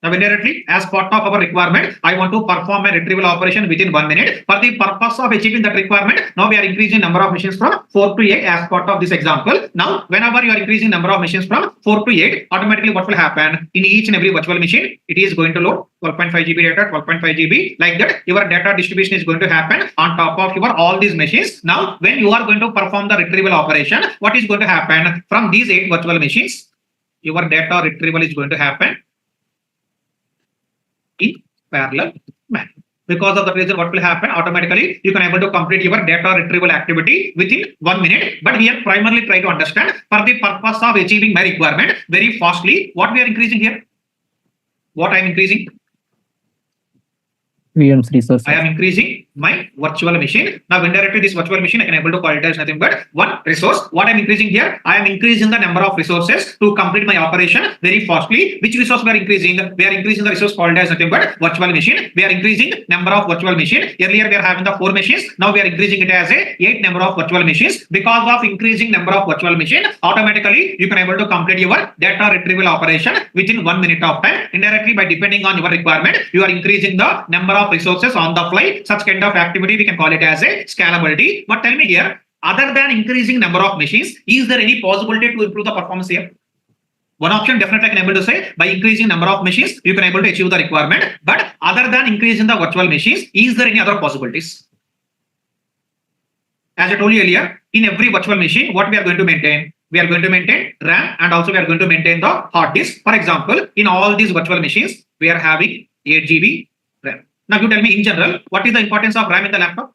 Now, indirectly, as part of our requirement, I want to perform a retrieval operation within 1 minute. For the purpose of achieving that requirement, now we are increasing number of machines from 4 to 8 as part of this example. Now, whenever you are increasing number of machines from 4 to 8, automatically what will happen in each and every virtual machine, it is going to load 12.5 GB data, 12.5 GB, like that. Your data distribution is going to happen on top of your all these machines. Now, when you are going to perform the retrieval operation, what is going to happen from these 8 virtual machines? Your data retrieval is going to happen in parallel manner. Because of that reason, what will happen automatically, you can able to complete your data retrieval activity within 1 minute. But here primarily try to understand for the purpose of achieving my requirement very fastly, what we are increasing here, what I am increasing. VM's resources. I am increasing my virtual machine. Now, indirectly, this virtual machine I can able to call it as nothing but one resource. What I am increasing here, I am increasing the number of resources to complete my operation very fastly. Which resource we are increasing? We are increasing the resource called as nothing but virtual machine. We are increasing number of virtual machine. Earlier we are having the 4 machines. Now we are increasing it as a 8 number of virtual machines. Because of increasing number of virtual machine, automatically you can able to complete your data retrieval operation within 1 minute of time. Indirectly, by depending on your requirement, you are increasing the number of resources on the fly. Such kind of activity we can call it as a scalability. But tell me here, other than increasing number of machines, is there any possibility to improve the performance here? One option definitely I can able to say, by increasing number of machines, you can able to achieve the requirement. But other than increasing the virtual machines, is there any other possibilities? As I told you earlier, in every virtual machine, what we are going to maintain? We are going to maintain RAM, and also we are going to maintain the hard disk. For example, in all these virtual machines, we are having 8 GB RAM. Now you tell me in general, what is the importance of RAM in the laptop?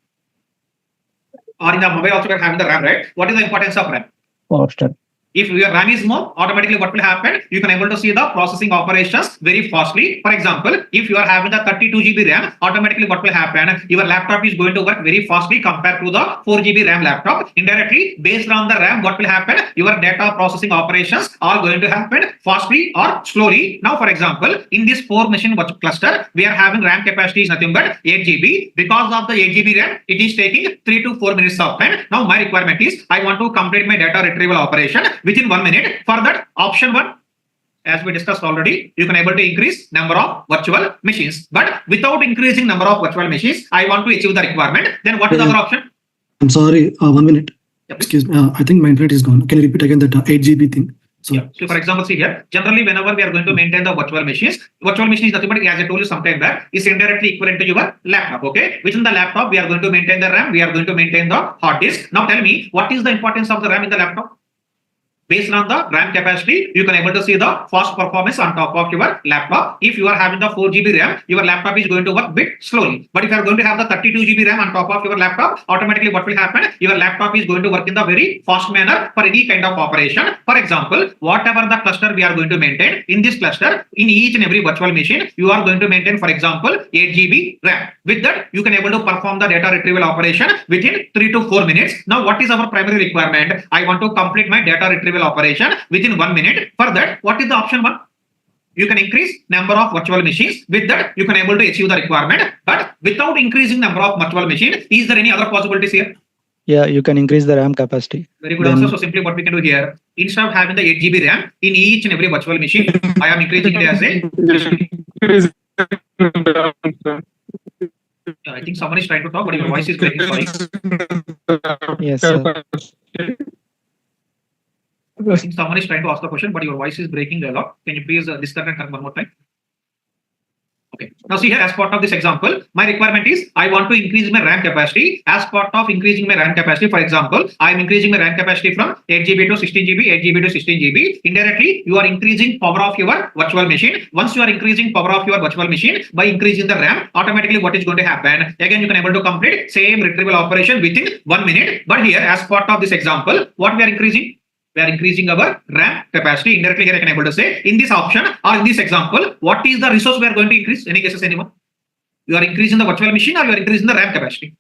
Or in the mobile also we are having the RAM, right? What is the importance of RAM? Faster. If your RAM is more, automatically what will happen? You can able to see the processing operations very fastly. For example, if you are having the 32 GB RAM, automatically what will happen? Your laptop is going to work very fastly compared to the 4 GB RAM laptop. Indirectly, based on the RAM, what will happen? Your data processing operations are going to happen fastly or slowly. Now, for example, in this 4 machine cluster, we are having RAM capacity is nothing but 8 GB. Because of the 8 GB RAM, it is taking 3 to 4 minutes of time. Now, my requirement is I want to complete my data retrieval operation within 1 minute. For that, option 1, as we discussed already, you can able to increase number of virtual machines. But without increasing number of virtual machines, I want to achieve the requirement. Then what is the other option? I'm sorry, 1 minute. Yep. Excuse me, I think my internet is gone. Can you repeat again that 8 GB thing? So, yeah. So for example, see here, generally whenever we are going to maintain the virtual machine is nothing but, as I told you sometime back, is indirectly equivalent to your laptop. Okay, within the laptop we are going to maintain the RAM, we are going to maintain the hard disk. Now tell me, what is the importance of the RAM in the laptop? Based on the RAM capacity, you can able to see the fast performance on top of your laptop. If you are having the 4 GB RAM, your laptop is going to work bit slowly. But if you are going to have the 32 GB RAM on top of your laptop, automatically what will happen? Your laptop is going to work in the very fast manner for any kind of operation. For example, whatever the cluster we are going to maintain, in this cluster, in each and every virtual machine, you are going to maintain, for example, 8 GB RAM. With that, you can able to perform the data retrieval operation within 3 to 4 minutes. Now, what is our primary requirement? I want to complete my data retrieval operation within 1 minute. For that, what is the option 1? You can increase number of virtual machines. With that, you can able to achieve the requirement. But without increasing number of virtual machines, is there any other possibilities here? Yeah, you can increase the RAM capacity. Very good answer. So simply what we can do here, instead of having the 8 GB RAM in each and every virtual machine, I am increasing it as a. I think someone is trying to talk, but your voice is breaking. Sorry. Yes, sir. I think someone is trying to ask the question, but your voice is breaking a lot. Can you please disconnect and come one more time? Okay. Now see here, as part of this example, my requirement is I want to increase my RAM capacity. As part of increasing my RAM capacity, for example, I am increasing my RAM capacity from 8 GB to 16 GB, 8 GB to 16 GB. Indirectly, you are increasing power of your virtual machine. Once you are increasing power of your virtual machine by increasing the RAM, automatically what is going to happen? Again, you can able to complete same retrieval operation within 1 minute. But here, as part of this example, what we are increasing? We are increasing our RAM capacity. Indirectly here I can able to say, in this option or in this example, what is the resource we are going to increase? Any guesses, anyone? You are increasing the virtual machine or you are increasing the RAM capacity?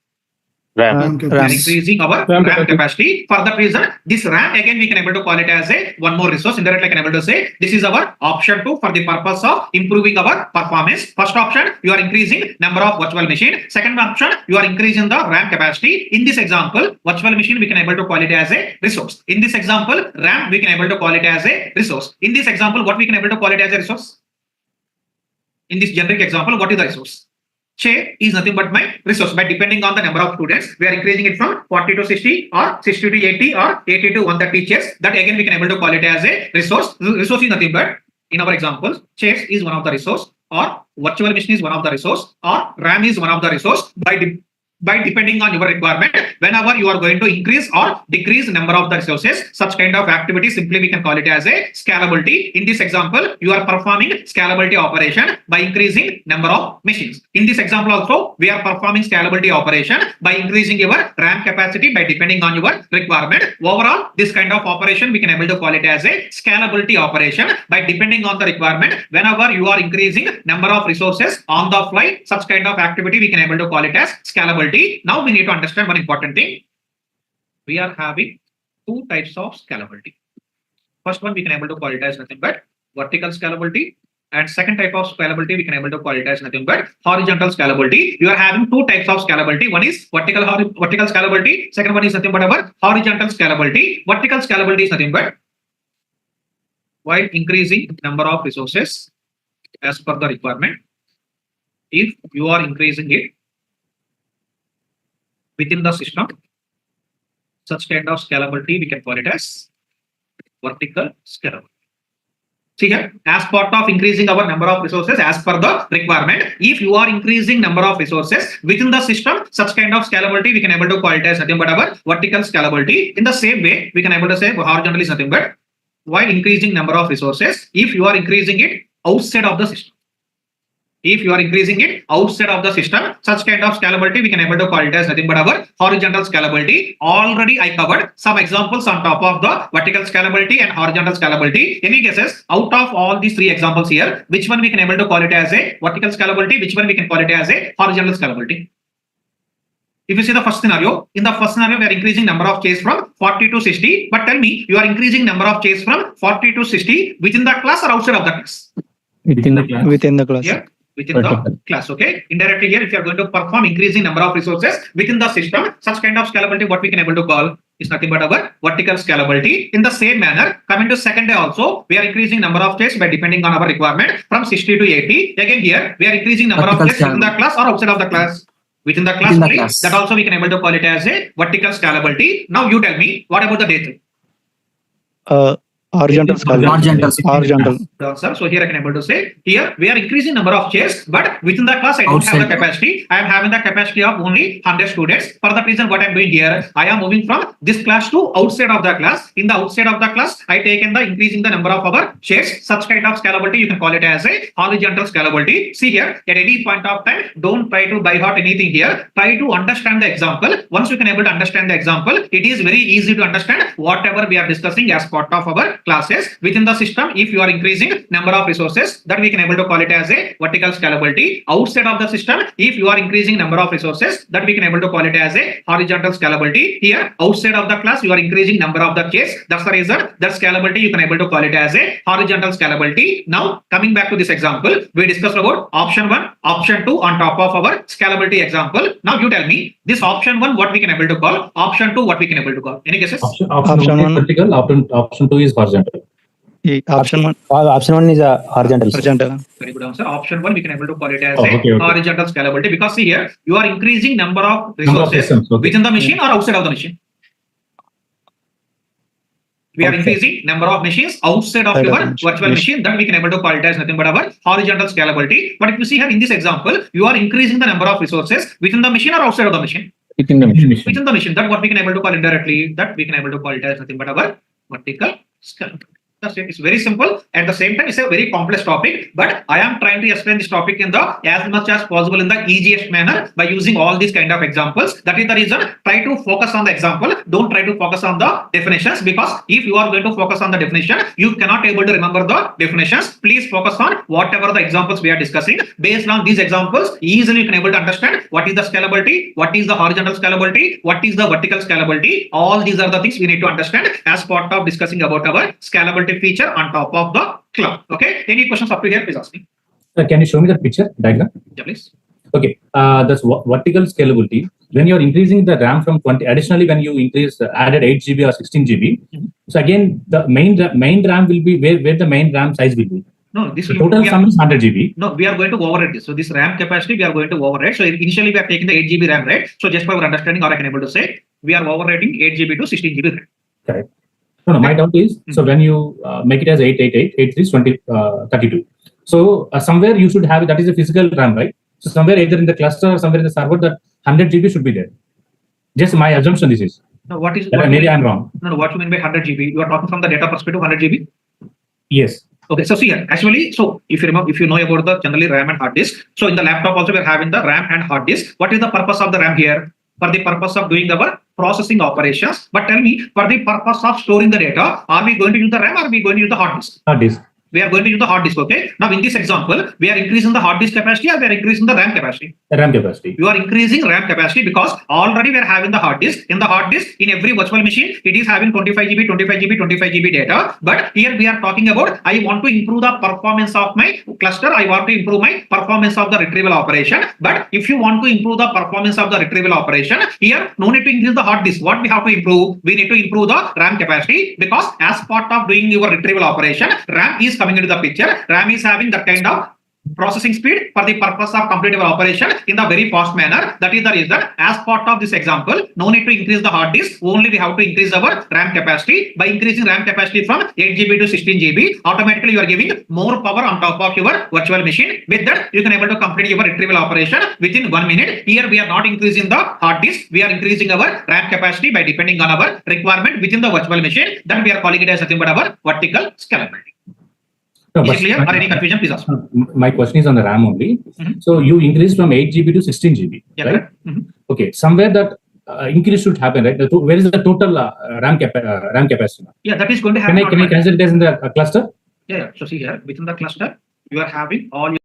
RAM We are increasing our RAM capacity. For that reason, this RAM, again, we can able to call it as a one more resource. Indirectly, I can able to say, this is our option 2 for the purpose of improving our performance. First option, you are increasing number of virtual machine. Second option, you are increasing the RAM capacity. In this example, virtual machine, we can able to call it as a resource. In this example, RAM, we can able to call it as a resource. In this example, what we can able to call it as a resource? In this generic example, what is the resource? Che is nothing but my resource. By depending on the number of students, we are increasing it from 40 to 60 or 60 to 80 or 80 to 130 chairs. That again we can able to call it as a resource. Resource is nothing but, in our examples, chairs is one of the resource, or virtual machine is one of the resource, or RAM is one of the resource. By depending on your requirement, whenever you are going to increase or decrease number of the resources, such kind of activity simply we can call it as a scalability. In this example, you are performing scalability operation by increasing number of machines. In this example also, we are performing scalability operation by increasing your RAM capacity by depending on your requirement. Overall, this kind of operation we can able to call it as a scalability operation by depending on the requirement. Whenever you are increasing number of resources on the fly, such kind of activity we can able to call it as scalability. Now we need to understand one important thing. We are having two types of scalability. First one we can able to call it as nothing but vertical scalability, and second type of scalability we can able to call it as nothing but horizontal scalability. You are having two types of scalability. One is vertical scalability. Second one is nothing but our horizontal scalability. Vertical scalability is nothing but while increasing number of resources as per the requirement. If you are increasing it within the system, such kind of scalability we can call it as vertical scalability. See here, as part of increasing our number of resources as per the requirement, if you are increasing number of resources within the system, such kind of scalability we can able to call it as nothing but our vertical scalability. In the same way, we can able to say horizontal is nothing but while increasing number of resources, if you are increasing it outside of the system. If you are increasing it outside of the system, such kind of scalability we can able to call it as nothing but our horizontal scalability. Already I covered some examples on top of the vertical scalability and horizontal scalability. Any guesses out of all these three examples here, which one we can able to call it as a vertical scalability, which one we can call it as a horizontal scalability? If you see the first scenario, in the first scenario we are increasing number of chairs from 40 to 60, but tell me, you are increasing number of chairs from 40 to 60 within the class or outside of the class? Within the class. Within the class. Yeah. Within the class, okay? Indirectly here, if you are going to perform increasing number of resources within the system, such kind of scalability, what we can able to call is nothing but our vertical scalability. In the same manner, coming to second day also, we are increasing number of chairs by depending on our requirement from 60 to 80. Again here, we are increasing number of chairs within the class or outside of the class. Within the class, only, that also we can able to call it as a vertical scalability. Now you tell me, what about the day 3? Horizontal scalability. Horizontal. Sir, so here I can able to say, here we are increasing number of chairs, but within the class I don't have the capacity. I am having the capacity of only 100 students. For that reason, what I am doing here, I am moving from this class to outside of the class. In the outside of the class, I taken the increasing the number of our chairs. Such kind of scalability, you can call it as a horizontal scalability. See here, at any point of time, don't try to by heart anything here. Try to understand the example. Once you can able to understand the example, it is very easy to understand whatever we are discussing as part of our classes. Within the system, if you are increasing number of resources, that we can able to call it as a vertical scalability. Outside of the system, if you are increasing number of resources, that we can able to call it as a horizontal scalability. Here, outside of the class, you are increasing number of the chairs. That's the reason that scalability you can able to call it as a horizontal scalability. Now, coming back to this example, we discussed about option 1, option 2 on top of our scalability example. Now you tell me, this option 1, what we can able to call, option 2, what we can able to call. Any guesses? Option 1 is vertical, option 2 is horizontal. Option 1. Option 1 is a horizontal. Very good answer. Option 1 we can able to call it as a horizontal scalability, because see here you are increasing number of resources within the machine or outside of the machine. We are increasing number of machines outside of your virtual machine, that we can able to call it as nothing but our horizontal scalability. But if you see here in this example, you are increasing the number of resources within the machine or outside of the machine. Within the machine. Within the machine, that what we can able to call indirectly, that we can able to call it as nothing but our vertical scalability. It's very simple. At the same time, it's a very complex topic, but I am trying to explain this topic in the as much as possible in the easiest manner by using all these kind of examples. That is the reason. Try to focus on the example. Don't try to focus on the definitions, because if you are going to focus on the definition, you cannot able to remember the definitions. Please focus on whatever the examples we are discussing. Based on these examples, easily you can able to understand what is the scalability, what is the horizontal scalability, what is the vertical scalability. All these are the things we need to understand as part of discussing about our scalability feature on top of the cloud. Okay, any questions up to here, please ask me. Can you show me the picture diagram? Yeah, please. Okay, that's vertical scalability. When you're increasing the RAM from 20, additionally when you increase added 8 GB or 16 GB, so again the main RAM will be where the main RAM size will be. No, this The will total we are- sum is 100 GB. No, we are going to override this. So this RAM capacity we are going to override. So initially we are taking the 8 GB RAM, right? So just for your understanding, or I can able to say we are overriding 8 GB to 16 GB RAM. Correct. No, my doubt is, so when you make it as 888, 83, 32. So somewhere you should have it, that is a physical RAM, right? So somewhere either in the cluster or somewhere in the server, that 100 GB should be there. Just my assumption this is. Now what is Maybe I'm wrong. No, what you mean by 100 GB? You are talking from the data perspective, 100 GB. Yes. Okay, so see here, actually, so if you remember, if you know about the generally RAM and hard disk, so in the laptop also we are having the RAM and hard disk. What is the purpose of the RAM here? For the purpose of doing our processing operations. But tell me, for the purpose of storing the data, are we going to use the RAM or are we going to use the hard disk? Hard disk. We are going to use the hard disk, okay? Now in this example, we are increasing the hard disk capacity or we are increasing the RAM capacity? RAM capacity. You are increasing RAM capacity because already we are having the hard disk. In the hard disk, in every virtual machine, it is having 25 GB, 25 GB, 25 GB data. But here we are talking about, I want to improve the performance of my cluster. I want to improve my performance of the retrieval operation. But if you want to improve the performance of the retrieval operation, here no need to increase the hard disk. What we have to improve? We need to improve the RAM capacity because as part of doing your retrieval operation, RAM is coming into the picture. RAM is having that kind of processing speed for the purpose of completing our operation in the very fast manner. That is the reason, as part of this example, no need to increase the hard disk, only we have to increase our RAM capacity. By increasing RAM capacity from 8 GB to 16 GB, automatically you are giving more power on top of your virtual machine. With that, you can able to complete your retrieval operation within 1 minute. Here we are not increasing the hard disk, we are increasing our RAM capacity by depending on our requirement within the virtual machine. That we are calling it as nothing but our vertical scalability. No, Is but it clear or any confusion, please ask. my question is on the RAM only. So you increase from 8 GB to 16 GB, Yeah, right? correct. Okay, somewhere that increase should happen, right? Where is the total RAM capacity? Yeah, that is going to happen. Can I consider it as in the cluster? Yeah. So see here, within the cluster, you are having all your